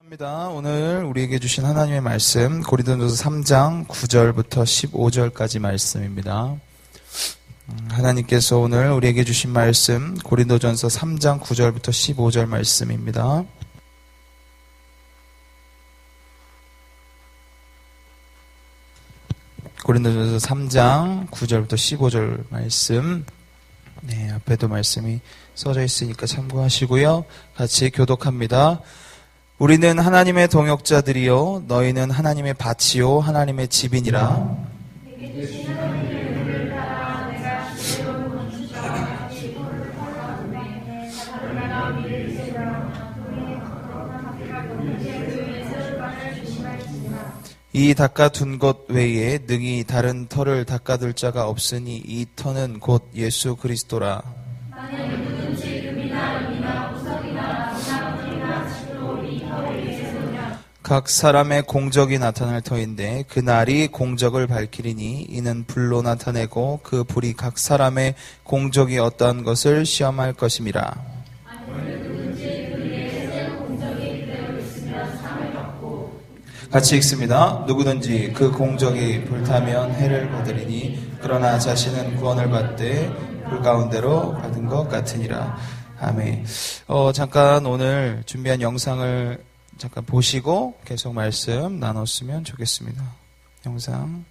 감사합니다. 오늘 우리에게 주신 하나님의 말씀 고린도전서 3장 9절부터 15절까지 말씀입니다. 하나님께서 오늘 우리에게 주신 말씀 고린도전서 3장 9절부터 15절 말씀입니다. 고린도전서 3장 9절부터 15절 말씀. 네, 앞에도 말씀이 써져 있으니까 참고하시고요. 같이 교독합니다. 우리는 하나님의 동역자들이요 너희는 하나님의 밭이요 하나님의 집이니라. 이 닦아둔 것 외에 능히 다른 터를 닦아둘 자가 없으니 이 터는 곧 예수 그리스도라. 각 사람의 공적이 나타날 터인데 그 날이 공적을 밝히리니 이는 불로 나타내고 그 불이 각 사람의 공적이 어떠한 것을 시험할 것임이라. 같이 읽습니다. 누구든지 그 공적이 불타면 해를 받으리니 그러나 자신은 구원을 받되 불 가운데로 받은 것 같으니라. 아멘. 잠깐 오늘 준비한 영상을 잠깐 보시고 계속 말씀 나눴으면 좋겠습니다. 영상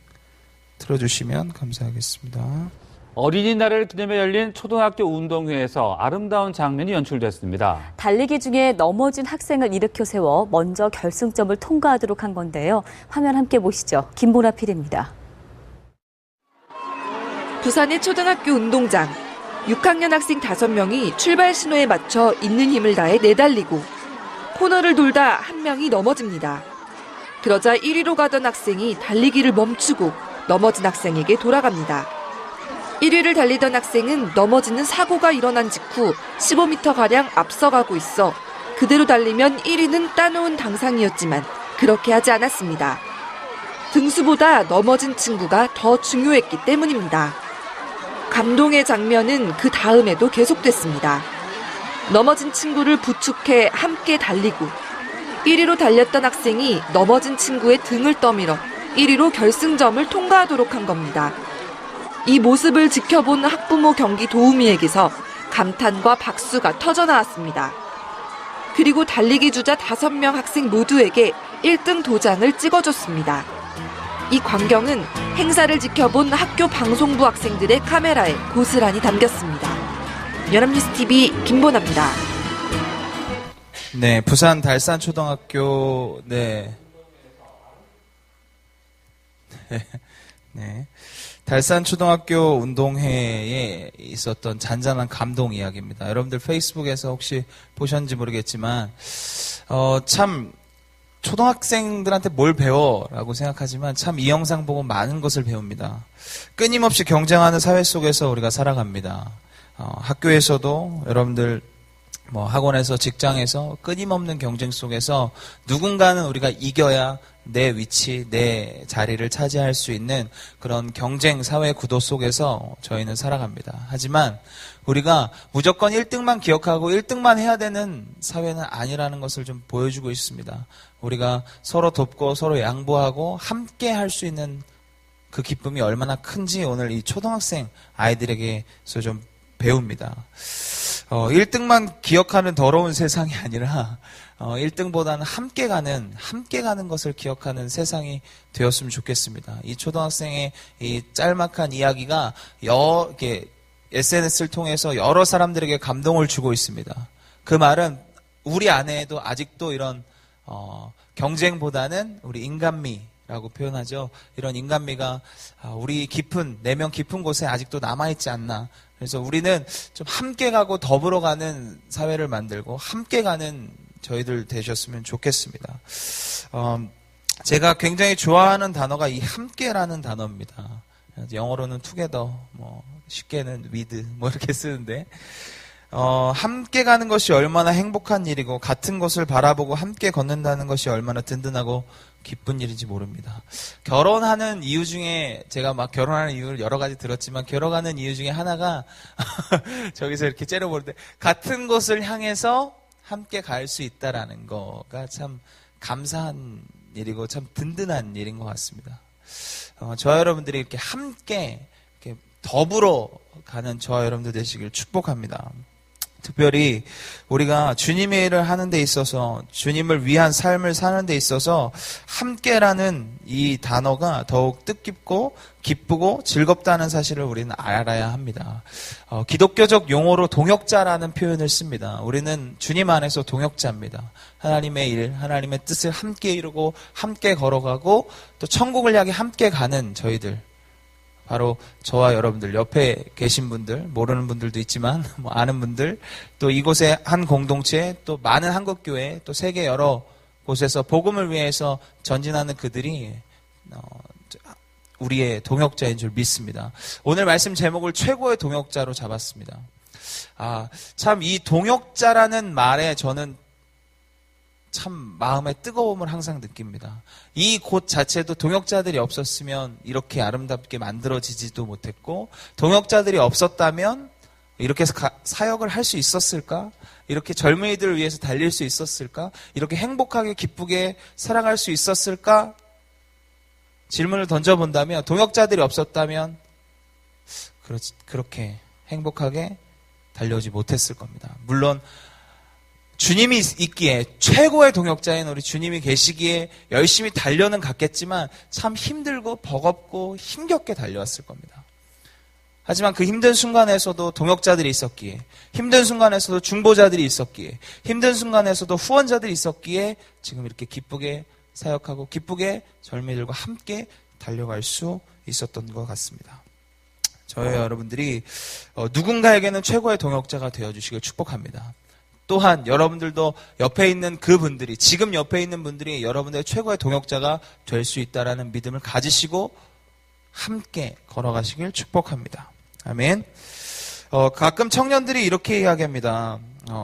틀어주시면 감사하겠습니다. 어린이날을 기념해 열린 초등학교 운동회에서 아름다운 장면이 연출됐습니다. 달리기 중에 넘어진 학생을 일으켜 세워 먼저 결승점을 통과하도록 한 건데요. 화면 함께 보시죠. 김보라 PD입니다. 부산의 초등학교 운동장. 6학년 학생 5명이 출발 신호에 맞춰 있는 힘을 다해 내달리고 코너를 돌다 한 명이 넘어집니다. 그러자 1위로 가던 학생이 달리기를 멈추고 넘어진 학생에게 돌아갑니다. 1위를 달리던 학생은 넘어지는 사고가 일어난 직후 15m가량 앞서가고 있어 그대로 달리면 1위는 따놓은 당상이었지만 그렇게 하지 않았습니다. 등수보다 넘어진 친구가 더 중요했기 때문입니다. 감동의 장면은 그 다음에도 계속됐습니다. 넘어진 친구를 부축해 함께 달리고 1위로 달렸던 학생이 넘어진 친구의 등을 떠밀어 1위로 결승점을 통과하도록 한 겁니다. 이 모습을 지켜본 학부모 경기 도우미에게서 감탄과 박수가 터져나왔습니다. 그리고 달리기 주자 5명 학생 모두에게 1등 도장을 찍어줬습니다. 이 광경은 행사를 지켜본 학교 방송부 학생들의 카메라에 고스란히 담겼습니다. 연합뉴스TV 김보나입니다. 네, 부산 달산초등학교 네. 달산초등학교 운동회에 있었던 잔잔한 감동 이야기입니다. 여러분들 페이스북에서 혹시 보셨는지 모르겠지만 참 초등학생들한테 뭘 배워라고 생각하지만 참 이 영상 보고 많은 것을 배웁니다. 끊임없이 경쟁하는 사회 속에서 우리가 살아갑니다. 학교에서도 여러분들 학원에서 직장에서 끊임없는 경쟁 속에서 누군가는 우리가 이겨야 내 위치, 내 자리를 차지할 수 있는 그런 경쟁 사회 구도 속에서 저희는 살아갑니다. 하지만 우리가 무조건 1등만 기억하고 1등만 해야 되는 사회는 아니라는 것을 좀 보여주고 있습니다. 우리가 서로 돕고 서로 양보하고 함께 할 수 있는 그 기쁨이 얼마나 큰지 오늘 이 초등학생 아이들에게서 좀 배웁니다. 1등만 기억하는 더러운 세상이 아니라 1등보다는 함께 가는 것을 기억하는 세상이 되었으면 좋겠습니다. 이 초등학생의 이 짤막한 이야기가 이렇게 SNS를 통해서 여러 사람들에게 감동을 주고 있습니다. 그 말은 우리 안에도 아직도 이런 경쟁보다는 우리 인간미라고 표현하죠. 이런 인간미가 우리 내면 깊은 곳에 아직도 남아있지 않나. 그래서 우리는 좀 함께 가고 더불어 가는 사회를 만들고 함께 가는 저희들 되셨으면 좋겠습니다. 제가 굉장히 좋아하는 단어가 이 함께라는 단어입니다. 영어로는 together, 쉽게는 with 이렇게 쓰는데 함께 가는 것이 얼마나 행복한 일이고 같은 것을 바라보고 함께 걷는다는 것이 얼마나 든든하고 기쁜 일인지 모릅니다. 결혼하는 이유 중에 제가 결혼하는 이유를 여러 가지 들었지만 결혼하는 이유 중에 하나가 저기서 이렇게 째려볼 때 같은 곳을 향해서 함께 갈 수 있다라는 거가 참 감사한 일이고 참 든든한 일인 것 같습니다. 저와 여러분들이 이렇게 함께 이렇게 더불어 가는 저와 여러분들 되시길 축복합니다. 특별히 우리가 주님의 일을 하는 데 있어서 주님을 위한 삶을 사는 데 있어서 함께라는 이 단어가 더욱 뜻깊고 기쁘고 즐겁다는 사실을 우리는 알아야 합니다. 기독교적 용어로 동역자라는 표현을 씁니다. 우리는 주님 안에서 동역자입니다. 하나님의 일, 하나님의 뜻을 함께 이루고 함께 걸어가고 또 천국을 향해 함께 가는 저희들, 바로 저와 여러분들, 옆에 계신 분들, 모르는 분들도 있지만 뭐 아는 분들, 또 이곳의 한 공동체, 또 많은 한국교회, 또 세계 여러 곳에서 복음을 위해서 전진하는 그들이 우리의 동역자인 줄 믿습니다. 오늘 말씀 제목을 최고의 동역자로 잡았습니다. 참 이 동역자라는 말에 저는 참 마음의 뜨거움을 항상 느낍니다. 이 곳 자체도 동역자들이 없었으면 이렇게 아름답게 만들어지지도 못했고, 동역자들이 없었다면 이렇게 사역을 할 수 있었을까? 이렇게 젊은이들을 위해서 달릴 수 있었을까? 이렇게 행복하게 기쁘게 살아갈 수 있었을까? 질문을 던져본다면, 동역자들이 없었다면 그렇게 행복하게 달려오지 못했을 겁니다. 물론 주님이 있기에, 최고의 동역자인 우리 주님이 계시기에 열심히 달려는 갔겠지만 참 힘들고 버겁고 힘겹게 달려왔을 겁니다. 하지만 그 힘든 순간에서도 동역자들이 있었기에, 힘든 순간에서도 중보자들이 있었기에, 힘든 순간에서도 후원자들이 있었기에 지금 이렇게 기쁘게 사역하고 기쁘게 젊은이들과 함께 달려갈 수 있었던 것 같습니다. 저희 여러분들이 누군가에게는 최고의 동역자가 되어주시길 축복합니다. 또한 여러분들도 옆에 있는 그분들이, 지금 옆에 있는 분들이 여러분들의 최고의 동역자가 될 수 있다는 믿음을 가지시고 함께 걸어가시길 축복합니다. 아멘. 가끔 청년들이 이렇게 이야기합니다.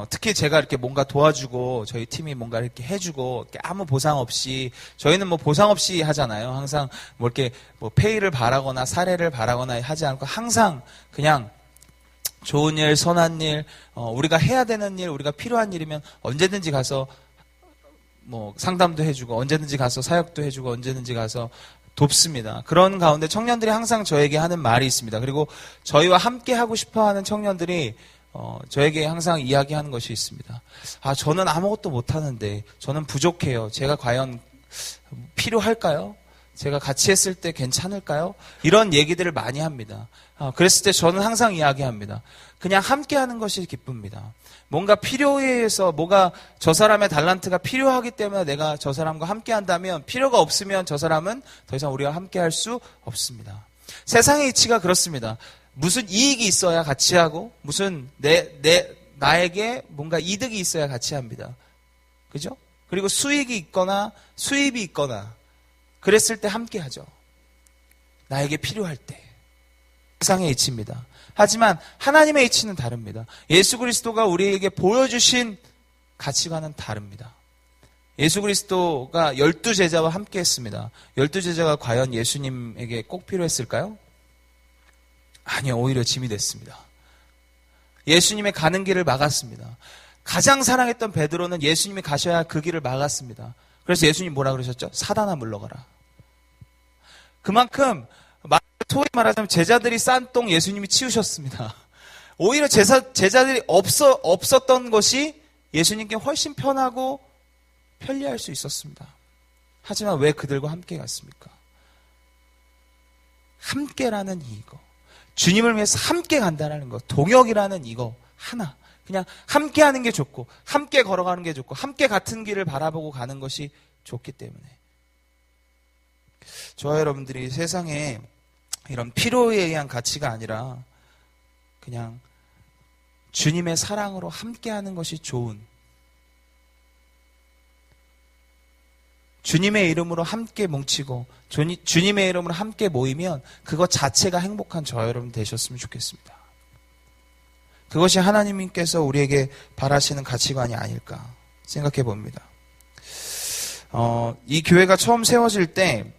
특히 제가 이렇게 뭔가 도와주고 저희 팀이 뭔가 이렇게 해주고 이렇게 아무 보상 없이, 저희는 뭐 보상 없이 하잖아요. 항상 뭐 이렇게 뭐 페이를 바라거나 사례를 바라거나 하지 않고 항상 그냥 좋은 일, 선한 일, 우리가 해야 되는 일, 우리가 필요한 일이면 언제든지 가서 뭐 상담도 해주고, 언제든지 가서 사역도 해주고, 언제든지 가서 돕습니다. 그런 가운데 청년들이 항상 저에게 하는 말이 있습니다. 그리고 저희와 함께 하고 싶어 하는 청년들이 저에게 항상 이야기하는 것이 있습니다. 저는 아무것도 못하는데, 저는 부족해요. 제가 과연 필요할까요? 제가 같이 했을 때 괜찮을까요? 이런 얘기들을 많이 합니다. 그랬을 때 저는 항상 이야기합니다. 그냥 함께 하는 것이 기쁩니다. 뭔가 필요에 의해서, 뭐가 저 사람의 달란트가 필요하기 때문에 내가 저 사람과 함께 한다면, 필요가 없으면 저 사람은 더 이상 우리와 함께 할 수 없습니다. 세상의 이치가 그렇습니다. 무슨 이익이 있어야 같이 하고, 무슨 나에게 뭔가 이득이 있어야 같이 합니다. 그죠? 그리고 수익이 있거나 수입이 있거나 그랬을 때 함께 하죠. 나에게 필요할 때. 세상의 이치입니다. 하지만 하나님의 이치는 다릅니다. 예수 그리스도가 우리에게 보여주신 가치관은 다릅니다. 예수 그리스도가 12제자와 함께 했습니다. 12제자가 과연 예수님에게 꼭 필요했을까요? 아니요, 오히려 짐이 됐습니다. 예수님의 가는 길을 막았습니다. 가장 사랑했던 베드로는 예수님이 가셔야 할 그 길을 막았습니다. 그래서 예수님 뭐라 그러셨죠? 사단아 물러가라. 그만큼 소위 말하자면 제자들이 싼 똥 예수님이 치우셨습니다. 오히려 제자들이 없었던 것이 예수님께 훨씬 편하고 편리할 수 있었습니다. 하지만 왜 그들과 함께 갔습니까? 함께라는 이거, 주님을 위해서 함께 간다는 것, 동역이라는 이거 하나, 그냥 함께 하는 게 좋고, 함께 걸어가는 게 좋고, 함께 같은 길을 바라보고 가는 것이 좋기 때문에, 저와 여러분들이 세상에 이런 필요에 의한 가치가 아니라 그냥 주님의 사랑으로 함께하는 것이 좋은, 주님의 이름으로 함께 뭉치고 주님의 이름으로 함께 모이면 그것 자체가 행복한 저와 여러분 되셨으면 좋겠습니다. 그것이 하나님께서 우리에게 바라시는 가치관이 아닐까 생각해 봅니다. 이 교회가 처음 세워질 때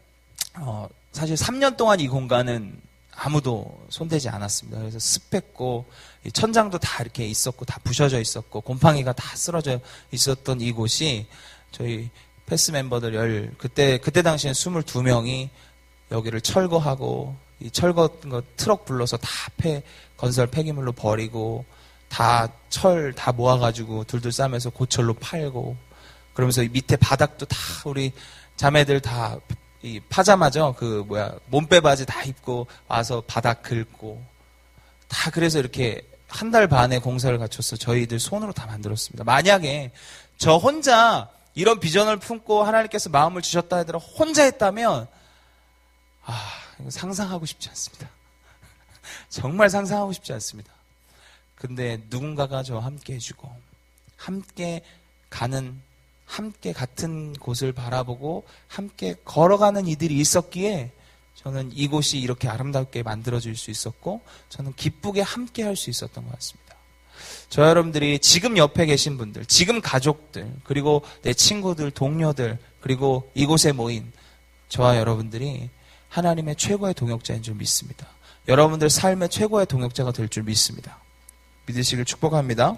사실 3년 동안 이 공간은 아무도 손대지 않았습니다. 그래서 습했고 천장도 다 이렇게 있었고 다 부셔져 있었고 곰팡이가 다 쓰러져 있었던 이곳이 저희 패스 멤버들 그때 당시엔 22명이 여기를 철거하고, 이 철거 트럭 불러서 다 건설 폐기물로 버리고, 다 모아가지고 둘둘 싸면서 고철로 팔고, 그러면서 이 밑에 바닥도 다 우리 자매들 다 이 파자마죠? 몸빼 바지 다 입고 와서 바닥 긁고, 다 그래서 이렇게 한 달 반의 공사를 갖춰서 저희들 손으로 다 만들었습니다. 만약에 저 혼자 이런 비전을 품고 하나님께서 마음을 주셨다 하더라도 혼자 했다면, 이거 상상하고 싶지 않습니다. 정말 상상하고 싶지 않습니다. 근데 누군가가 저와 함께 해주고, 함께 같은 곳을 바라보고 함께 걸어가는 이들이 있었기에 저는 이곳이 이렇게 아름답게 만들어질 수 있었고, 저는 기쁘게 함께 할 수 있었던 것 같습니다. 저 여러분들이 지금 옆에 계신 분들, 지금 가족들, 그리고 내 친구들, 동료들, 그리고 이곳에 모인 저와 여러분들이 하나님의 최고의 동역자인 줄 믿습니다. 여러분들 삶의 최고의 동역자가 될 줄 믿습니다. 믿으시길 축복합니다.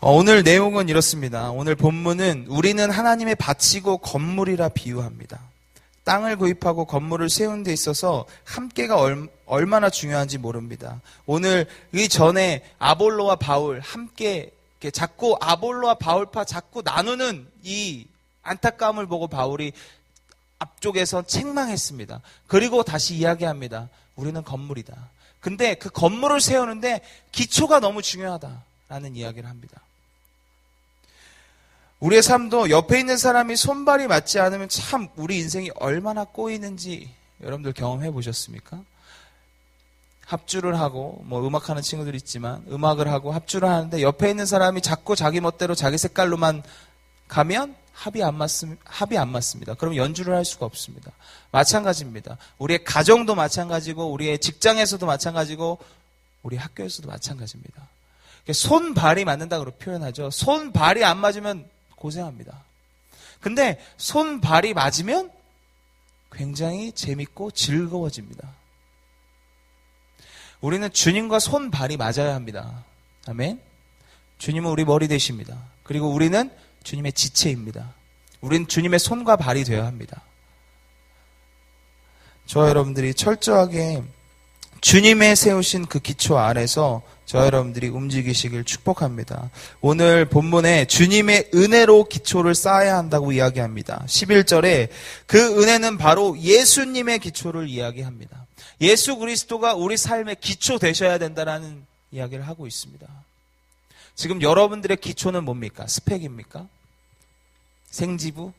오늘 내용은 이렇습니다. 오늘 본문은 우리는 하나님의 밭이고 건물이라 비유합니다. 땅을 구입하고 건물을 세우는 데 있어서 함께가 얼마나 중요한지 모릅니다. 오늘 이 전에 아볼로와 바울 함께 자꾸 아볼로와 바울파 자꾸 나누는 이 안타까움을 보고 바울이 앞쪽에서 책망했습니다. 그리고 다시 이야기합니다. 우리는 건물이다. 근데 그 건물을 세우는데 기초가 너무 중요하다라는 이야기를 합니다. 우리의 삶도 옆에 있는 사람이 손발이 맞지 않으면 참 우리 인생이 얼마나 꼬이는지 여러분들 경험해 보셨습니까? 합주를 하고 음악하는 친구들 있지만 음악을 하고 합주를 하는데 옆에 있는 사람이 자꾸 자기 멋대로 자기 색깔로만 가면 합이 안 맞습니다. 그럼 연주를 할 수가 없습니다. 마찬가지입니다. 우리의 가정도 마찬가지고 우리의 직장에서도 마찬가지고 우리 학교에서도 마찬가지입니다. 손발이 맞는다고 표현하죠. 손발이 안 맞으면 고생합니다. 근데 손발이 맞으면 굉장히 재밌고 즐거워집니다. 우리는 주님과 손발이 맞아야 합니다. 아멘. 주님은 우리 머리 되십니다. 그리고 우리는 주님의 지체입니다. 우리는 주님의 손과 발이 되어야 합니다. 저와 여러분들이 철저하게 주님의 세우신 그 기초 아래서 저와 여러분들이 움직이시길 축복합니다. 오늘 본문에 주님의 은혜로 기초를 쌓아야 한다고 이야기합니다. 11절에 그 은혜는 바로 예수님의 기초를 이야기합니다. 예수 그리스도가 우리 삶의 기초 되셔야 된다는 이야기를 하고 있습니다. 지금 여러분들의 기초는 뭡니까? 스펙입니까? 생지부?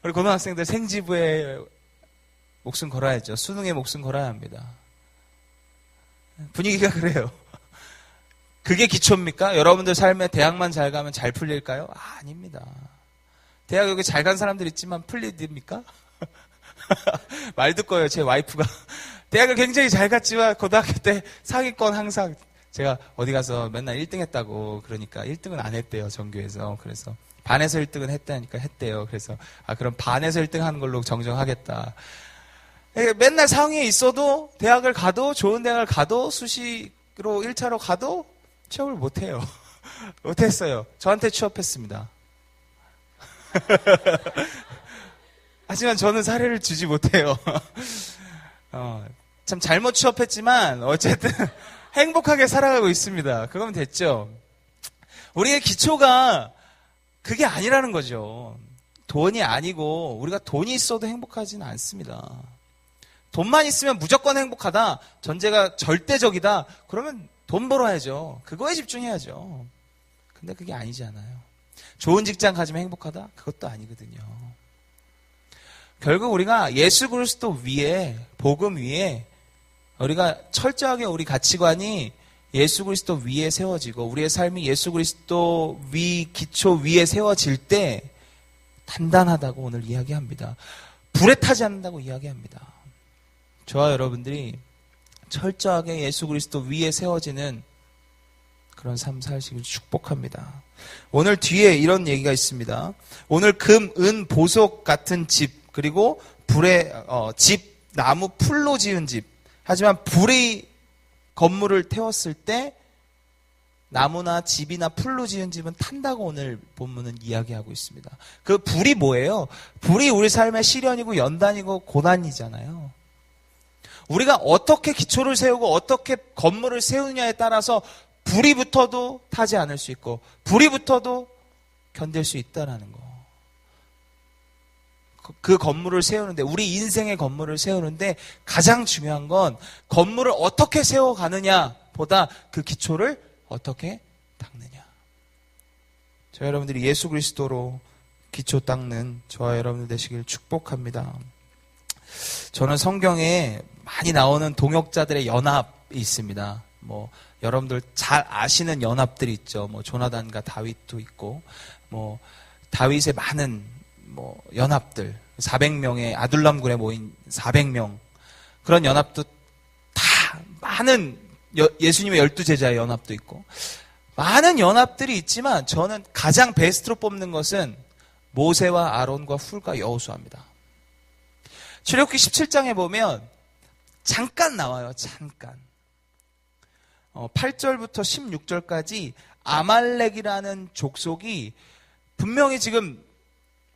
우리 고등학생들 생지부에 목숨 걸어야죠. 수능에 목숨 걸어야 합니다. 분위기가 그래요. 그게 기초입니까? 여러분들 삶에 대학만 잘 가면 잘 풀릴까요? 아닙니다. 대학 여기 잘 간 사람들 있지만 풀리십니까? 말 듣고요. 제 와이프가 대학을 굉장히 잘 갔지만 고등학교 때 상위권 항상 제가 어디 가서 맨날 1등 했다고 그러니까 1등은 안 했대요. 전교에서. 그래서 반에서 1등은 했다니까 했대요. 그래서 그럼 반에서 1등 하는 걸로 정정하겠다. 맨날 상위에 있어도 대학을 가도 좋은 대학을 가도 수시로 1차로 가도 취업을 못해요. 못했어요. 저한테 취업했습니다. 하지만 저는 사례를 주지 못해요. 참 잘못 취업했지만 어쨌든 행복하게 살아가고 있습니다. 그거면 됐죠. 우리의 기초가 그게 아니라는 거죠. 돈이 아니고 우리가 돈이 있어도 행복하지는 않습니다. 돈만 있으면 무조건 행복하다. 전제가 절대적이다. 그러면 돈 벌어야죠. 그거에 집중해야죠. 근데 그게 아니잖아요. 좋은 직장 가지면 행복하다? 그것도 아니거든요. 결국 우리가 예수 그리스도 위에, 복음 위에 우리가 철저하게 우리 가치관이 예수 그리스도 위에 세워지고 우리의 삶이 예수 그리스도 기초 위에 세워질 때 단단하다고 오늘 이야기합니다. 불에 타지 않는다고 이야기합니다. 저와 여러분들이 철저하게 예수 그리스도 위에 세워지는 그런 삶 사시길 축복합니다. 오늘 뒤에 이런 얘기가 있습니다. 오늘 금, 은, 보석 같은 집, 그리고 집, 나무, 풀로 지은 집. 하지만 불이 건물을 태웠을 때 나무나 집이나 풀로 지은 집은 탄다고 오늘 본문은 이야기하고 있습니다. 그 불이 뭐예요? 불이 우리 삶의 시련이고 연단이고 고난이잖아요. 우리가 어떻게 기초를 세우고 어떻게 건물을 세우느냐에 따라서 불이 붙어도 타지 않을 수 있고 불이 붙어도 견딜 수 있다라는 거. 그 건물을 세우는데, 우리 인생의 건물을 세우는데 가장 중요한 건 건물을 어떻게 세워가느냐 보다 그 기초를 어떻게 닦느냐. 저 여러분들이 예수 그리스도로 기초 닦는 저와 여러분들 되시길 축복합니다. 저는 성경에 많이 나오는 동역자들의 연합이 있습니다. 뭐 여러분들 잘 아시는 연합들이 있죠. 뭐 조나단과 다윗도 있고, 뭐 다윗의 많은 뭐 연합들, 400명의 아둘람군에 모인 400명, 그런 연합도 다 많은 예수님의 12제자의 연합도 있고 많은 연합들이 있지만 저는 가장 베스트로 뽑는 것은 모세와 아론과 훌과 여호수아입니다. 출애굽기 17장에 보면 잠깐 나와요. 잠깐. 8절부터 16절까지 아말렉이라는 족속이 분명히 지금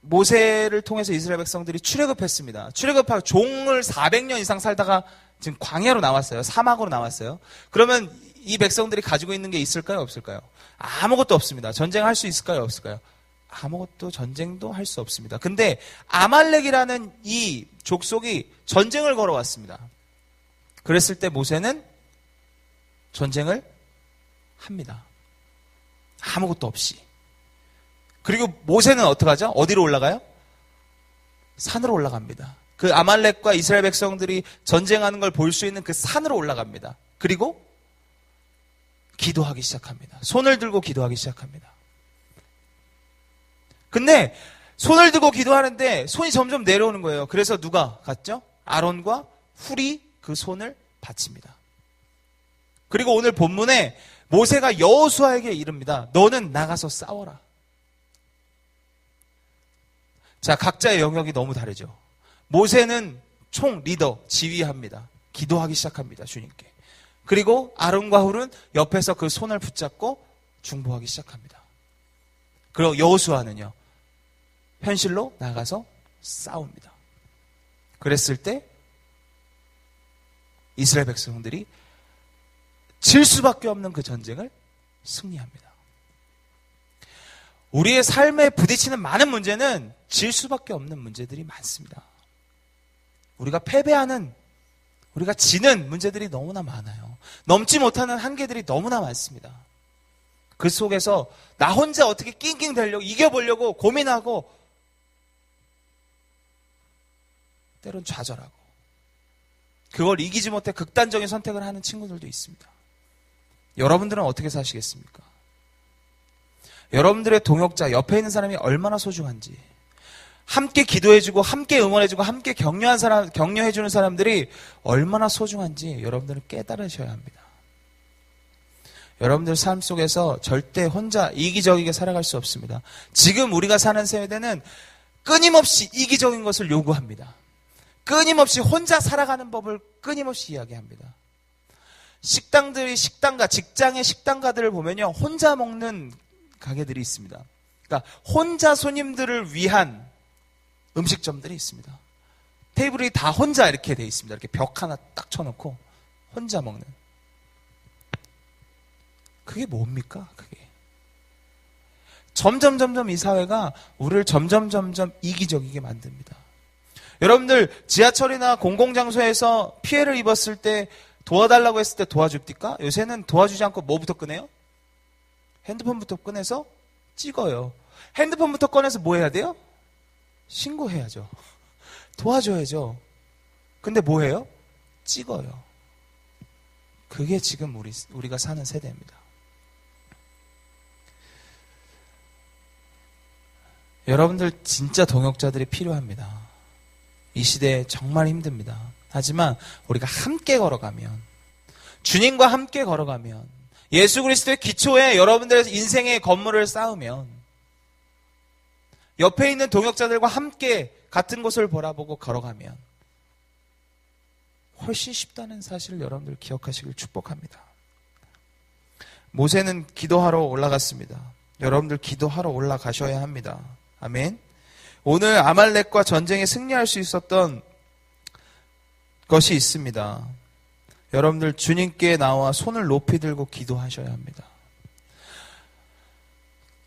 모세를 통해서 이스라엘 백성들이 출애굽했습니다. 출애굽하고 종을 400년 이상 살다가 지금 광야로 나왔어요. 사막으로 나왔어요. 그러면 이 백성들이 가지고 있는 게 있을까요? 없을까요? 아무것도 없습니다. 전쟁할 수 있을까요? 없을까요? 아무것도, 전쟁도 할 수 없습니다. 근데 아말렉이라는 이 족속이 전쟁을 걸어왔습니다. 그랬을 때 모세는 전쟁을 합니다. 아무것도 없이. 그리고 모세는 어떡하죠? 어디로 올라가요? 산으로 올라갑니다. 그 아말렉과 이스라엘 백성들이 전쟁하는 걸 볼 수 있는 그 산으로 올라갑니다. 그리고 기도하기 시작합니다. 손을 들고 기도하기 시작합니다. 근데 손을 들고 기도하는데 손이 점점 내려오는 거예요. 그래서 누가 갔죠? 아론과 훌이 그 손을 받칩니다. 그리고 오늘 본문에 모세가 여호수아에게 이릅니다. 너는 나가서 싸워라. 자, 각자의 영역이 너무 다르죠. 모세는 총 리더, 지휘합니다. 기도하기 시작합니다. 주님께. 그리고 아론과 훌은 옆에서 그 손을 붙잡고 중보하기 시작합니다. 그리고 여호수아는요, 현실로 나가서 싸웁니다. 그랬을 때 이스라엘 백성들이 질 수밖에 없는 그 전쟁을 승리합니다. 우리의 삶에 부딪히는 많은 문제는 질 수밖에 없는 문제들이 많습니다. 우리가 패배하는, 우리가 지는 문제들이 너무나 많아요. 넘지 못하는 한계들이 너무나 많습니다. 그 속에서 나 혼자 어떻게 낑낑 대려고, 이겨보려고 고민하고 때론 좌절하고 그걸 이기지 못해 극단적인 선택을 하는 친구들도 있습니다. 여러분들은 어떻게 사시겠습니까? 여러분들의 동역자, 옆에 있는 사람이 얼마나 소중한지, 함께 기도해주고 함께 응원해주고 함께 격려해주는 사람들이 얼마나 소중한지 여러분들은 깨달으셔야 합니다. 여러분들 삶 속에서 절대 혼자 이기적이게 살아갈 수 없습니다. 지금 우리가 사는 세대는 끊임없이 이기적인 것을 요구합니다. 끊임없이 혼자 살아가는 법을 끊임없이 이야기합니다. 식당가, 직장의 식당가들을 보면요, 혼자 먹는 가게들이 있습니다. 그러니까 혼자 손님들을 위한 음식점들이 있습니다. 테이블이 다 혼자 이렇게 돼 있습니다. 이렇게 벽 하나 딱 쳐놓고 혼자 먹는. 그게 뭡니까? 그게. 점점 이 사회가 우리를 점점 이기적이게 만듭니다. 여러분들 지하철이나 공공장소에서 피해를 입었을 때 도와달라고 했을 때 도와줍니까? 요새는 도와주지 않고 뭐부터 꺼내요? 핸드폰부터 꺼내서 찍어요. 핸드폰부터 꺼내서 뭐 해야 돼요? 신고해야죠. 도와줘야죠. 근데 뭐 해요? 찍어요. 그게 지금 우리가 사는 세대입니다. 여러분들 진짜 동역자들이 필요합니다. 이 시대에 정말 힘듭니다. 하지만 우리가 함께 걸어가면, 주님과 함께 걸어가면, 예수 그리스도의 기초에 여러분들의 인생의 건물을 쌓으면, 옆에 있는 동역자들과 함께 같은 곳을 바라보고 걸어가면 훨씬 쉽다는 사실을 여러분들 기억하시길 축복합니다. 모세는 기도하러 올라갔습니다. 여러분들 기도하러 올라가셔야 합니다. 아멘. 오늘 아말렉과 전쟁에 승리할 수 있었던 것이 있습니다. 여러분들 주님께 나와 손을 높이 들고 기도하셔야 합니다.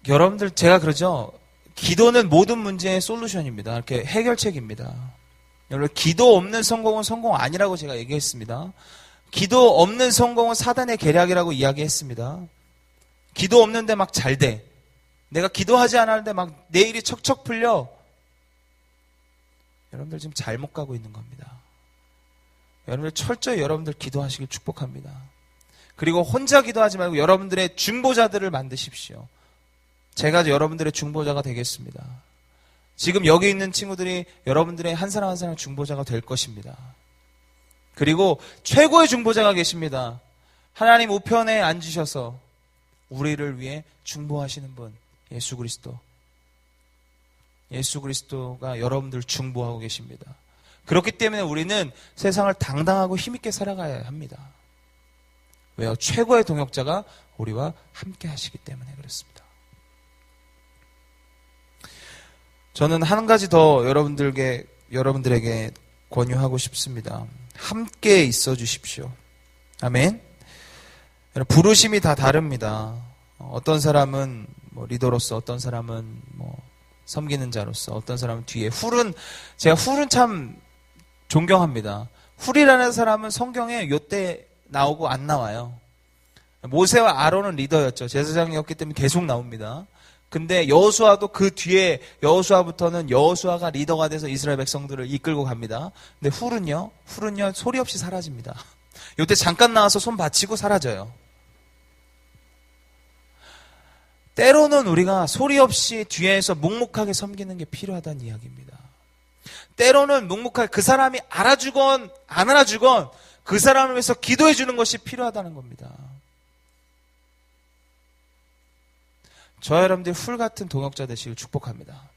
여러분들 제가 그러죠. 기도는 모든 문제의 솔루션입니다. 이렇게 해결책입니다. 여러분 기도 없는 성공은 성공 아니라고 제가 얘기했습니다. 기도 없는 성공은 사단의 계략이라고 이야기했습니다. 기도 없는데 막 잘 돼. 내가 기도하지 않았는데 막 내 일이 척척 풀려. 여러분들 지금 잘못 가고 있는 겁니다. 여러분들 철저히 여러분들 기도하시길 축복합니다. 그리고 혼자 기도하지 말고 여러분들의 중보자들을 만드십시오. 제가 여러분들의 중보자가 되겠습니다. 지금 여기 있는 친구들이 여러분들의 한 사람 한 사람 중보자가 될 것입니다. 그리고 최고의 중보자가 계십니다. 하나님 우편에 앉으셔서 우리를 위해 중보하시는 분, 예수 그리스도. 예수 그리스도가 여러분들 중보하고 계십니다. 그렇기 때문에 우리는 세상을 당당하고 힘있게 살아가야 합니다. 왜요? 최고의 동역자가 우리와 함께 하시기 때문에 그렇습니다. 저는 한 가지 더 여러분들에게 권유하고 싶습니다. 함께 있어 주십시오. 아멘. 부르심이 다 다릅니다. 어떤 사람은 리더로서, 어떤 사람은 섬기는 자로서, 어떤 사람은 뒤에 제가 훌은 참 존경합니다. 훌이라는 사람은 성경에 요때 나오고 안 나와요. 모세와 아론은 리더였죠. 제사장이었기 때문에 계속 나옵니다. 근데 여호수아도 그 뒤에 여호수아부터는 여호수아가 리더가 돼서 이스라엘 백성들을 이끌고 갑니다. 근데 훌은요 소리 없이 사라집니다. 요때 잠깐 나와서 손 받치고 사라져요. 때로는 우리가 소리 없이 뒤에서 묵묵하게 섬기는 게 필요하다는 이야기입니다. 때로는 묵묵하게 그 사람이 알아주건 안 알아주건 그 사람을 위해서 기도해 주는 것이 필요하다는 겁니다. 저 여러분들 훌 같은 동역자 되시길 축복합니다.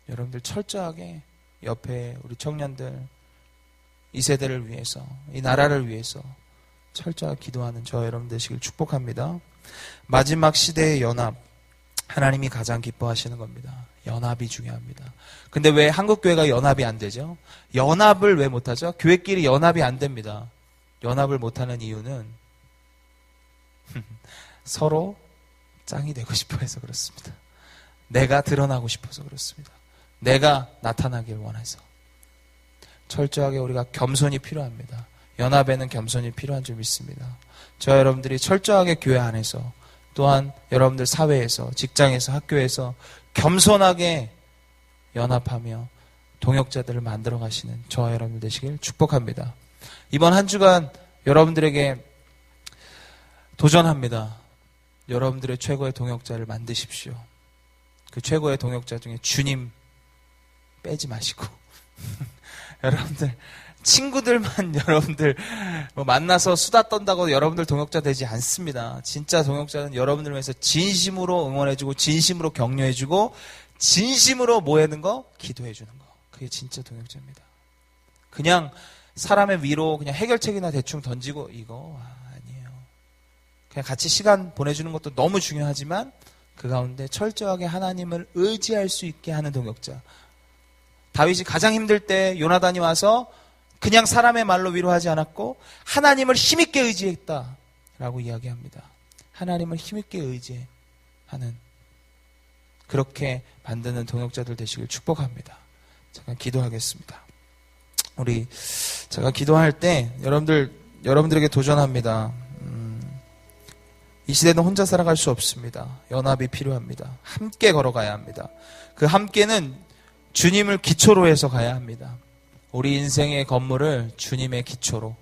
여러분들 철저하게 옆에 우리 청년들, 이 세대를 위해서, 이 나라를 위해서 철저하게 기도하는 저 여러분 되시길 축복합니다. 마지막 시대의 연합, 하나님이 가장 기뻐하시는 겁니다. 연합이 중요합니다. 근데 왜 한국교회가 연합이 안 되죠? 연합을 왜 못하죠? 교회끼리 연합이 안 됩니다. 연합을 못하는 이유는 서로 짱이 되고 싶어 해서 그렇습니다. 내가 드러나고 싶어서 그렇습니다. 내가 나타나길 원해서. 철저하게 우리가 겸손이 필요합니다. 연합에는 겸손이 필요한 줄 믿습니다. 저 여러분들이 철저하게 교회 안에서 또한 여러분들 사회에서 직장에서 학교에서 겸손하게 연합하며 동역자들을 만들어 가시는 저와 여러분들 되시길 축복합니다. 이번 한 주간 여러분들에게 도전합니다. 여러분들의 최고의 동역자를 만드십시오. 그 최고의 동역자 중에 주님 빼지 마시고 여러분들 친구들만 여러분들 만나서 수다 떤다고 여러분들 동역자 되지 않습니다. 진짜 동역자는 여러분들을 위해서 진심으로 응원해주고 진심으로 격려해주고 진심으로 뭐 하는 거? 기도해주는 거. 그게 진짜 동역자입니다. 그냥 사람의 위로 그냥 해결책이나 대충 던지고 이거 아니에요. 그냥 같이 시간 보내주는 것도 너무 중요하지만 그 가운데 철저하게 하나님을 의지할 수 있게 하는 동역자. 다윗이 가장 힘들 때 요나단이 와서 그냥 사람의 말로 위로하지 않았고 하나님을 힘있게 의지했다라고 이야기합니다. 하나님을 힘있게 의지하는 그렇게 만드는 동역자들 되시길 축복합니다. 잠깐 기도하겠습니다. 제가 기도할 때 여러분들에게 도전합니다. 이 시대는 혼자 살아갈 수 없습니다. 연합이 필요합니다. 함께 걸어가야 합니다. 그 함께는 주님을 기초로 해서 가야 합니다. 우리 인생의 건물을 주님의 기초로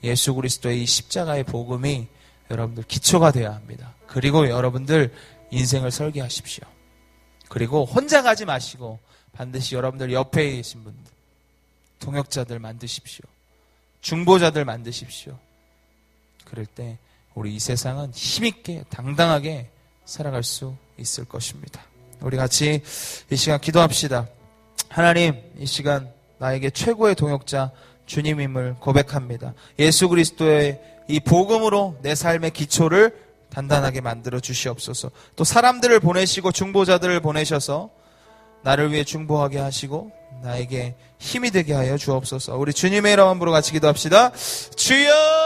예수 그리스도의 이 십자가의 복음이 여러분들 기초가 되어야 합니다. 그리고 여러분들 인생을 설계하십시오. 그리고 혼자 가지 마시고 반드시 여러분들 옆에 계신 분들, 동역자들 만드십시오. 중보자들 만드십시오. 그럴 때 우리 이 세상은 힘있게 당당하게 살아갈 수 있을 것입니다. 우리 같이 이 시간 기도합시다. 하나님, 이 시간 나에게 최고의 동역자 주님임을 고백합니다. 예수 그리스도의 이 복음으로 내 삶의 기초를 단단하게 만들어 주시옵소서. 또 사람들을 보내시고 중보자들을 보내셔서 나를 위해 중보하게 하시고 나에게 힘이 되게 하여 주옵소서. 우리 주님의 이름 함부로 같이 기도합시다. 주여!